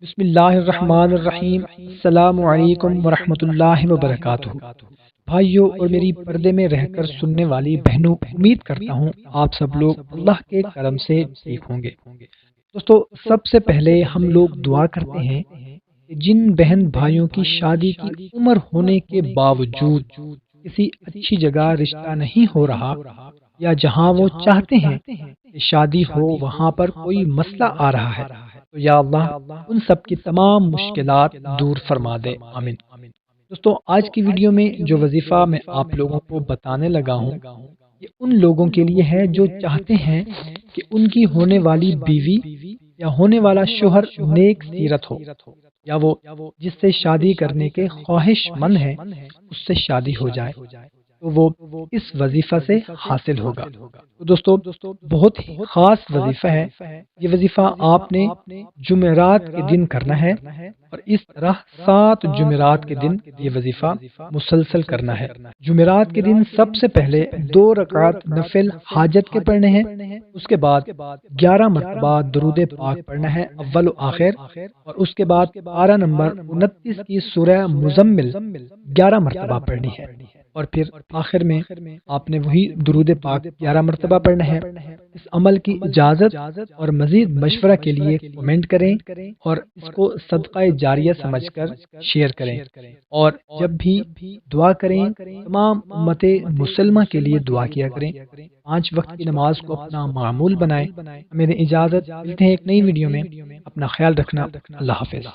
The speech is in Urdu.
بسم اللہ الرحمن الرحیم۔ السلام علیکم ورحمۃ اللہ وبرکاتہ۔ بھائیوں اور میری پردے میں رہ کر سننے والی بہنوں، امید کرتا ہوں آپ سب لوگ اللہ کے کرم سے ٹھیک ہوں گے۔ دوستو، سب سے پہلے ہم لوگ دعا کرتے ہیں کہ جن بہن بھائیوں کی شادی کی عمر ہونے کے باوجود کسی اچھی جگہ رشتہ نہیں ہو رہا، یا جہاں وہ چاہتے ہیں کہ شادی ہو وہاں پر کوئی مسئلہ آ رہا ہے، تو یا اللہ ان سب کی تمام مشکلات دور فرما دے، آمین۔ دوستو، آج کی ویڈیو میں جو وظیفہ میں آپ لوگوں کو بتانے لگا ہوں، یہ ان لوگوں کے لیے ہے جو چاہتے ہیں کہ ان کی ہونے والی بیوی یا ہونے والا شوہر نیک سیرت ہو، یا وہ جس سے شادی کرنے کے خواہش مند ہے اس سے شادی ہو جائے، تو وہ اس وظیفہ سے حاصل ہوگا۔ تو دوستو، بہت ہی خاص وظیفہ ہے یہ وظیفہ۔ آپ نے جمعرات کے دن کرنا ہے، اور اس طرح 7 جمعرات کے دن یہ وظیفہ مسلسل کرنا ہے۔ جمعرات کے دن سب سے پہلے 2 رکعت نفل حاجت کے پڑھنے ہیں، اس کے بعد 11 مرتبہ درود پاک پڑھنا ہے اول و آخر، اور اس کے بعد پارہ نمبر 29 کی سورہ مزمل 11 مرتبہ پڑھنی ہے، اور پھر آخر میں آپ نے وہی درود پاک 11 مرتبہ پڑھنا ہے۔ اس عمل کی اجازت اور مزید مشورہ کے لیے کمنٹ کریں، اور اس کو صدقہ جاریہ سمجھ کر شیئر کریں، اور جب بھی دعا کریں تمام امت مسلمہ کے لیے دعا کیا کریں۔ 5 وقت کی نماز کو اپنا معمول بنائیں۔ ہمیں اجازت، ملتے ہیں ایک نئی ویڈیو میں، اپنا خیال رکھنا، اللہ حافظ۔